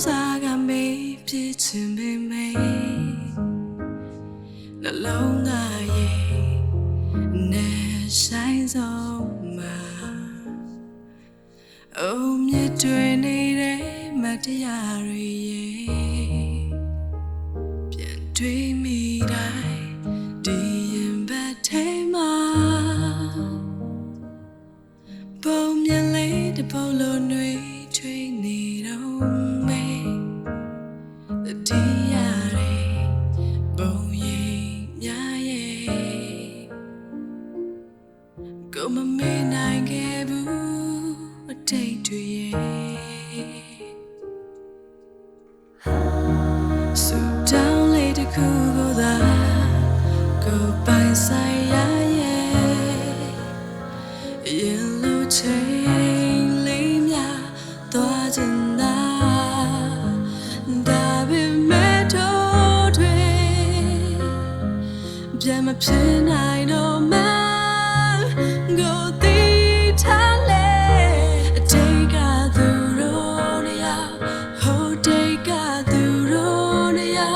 စားကမေးပြည့်ချင်ပေမယ့်နှလုံးသားရဲ့နဲ့ဆိုင်ဆုံးမှာအိုမြစ်တွေနေတဲ့မတရားတွေရဲ့ပြန်တွေးမိတိုင်းဒီရင်ဘတ်ထဲမှာပုံမြင်လေးတစ်ပုံလုံးတွေထွေးနေတော့မေဒီရတဲ့ပုံရိပ်များရဲ့ကိုမမေ့နိုင်ခဲ့ဘူးအတိတ်တွေရဲ့ဆူတောင်းလေးတစ်ခုကိုသာကိုပိုင်ဆိုင်ရရဲ့ရင်လိုချိန်လေးများသွားချင်တာဒါပေမဲ့တော့တွေပြန်မဖြစ်နိုင်တော့မှကိုသိထားလေအတိတ်ကသူတို့နေရာဟိုတိတ်ကသူတို့နေရာ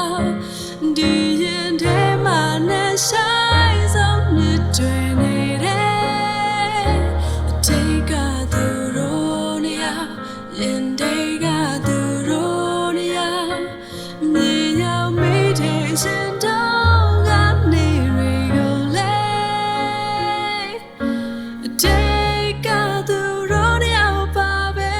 ဒီရင်ထဲမှာနဲ့ဆိုင်ဆုံးမြစ်တွေနေတယ်အတိတ်ကသူတို့နေရာရင်တိတ်ကသူတို့နေရာမြေရောက်မိတဲ့ရှင်တော့ကနေတွေကိုလေအတိတ်ကသူတို့နေရာပါပဲ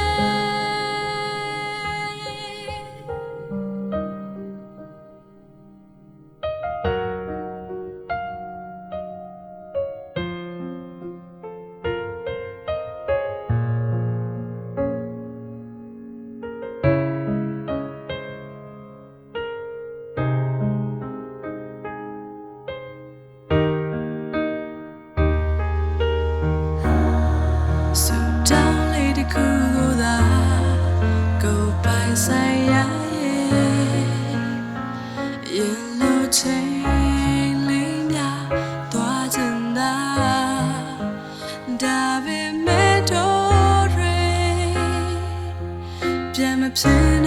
ဆူတောင်းလေးတစ်ခုကိုသာကိုပိုင်ဆိုင်ရရဲ့ရင်လိုချိန်လေးများသွားချင်တာဒါပေမဲ့တော့တွေပြန်မဖြစ်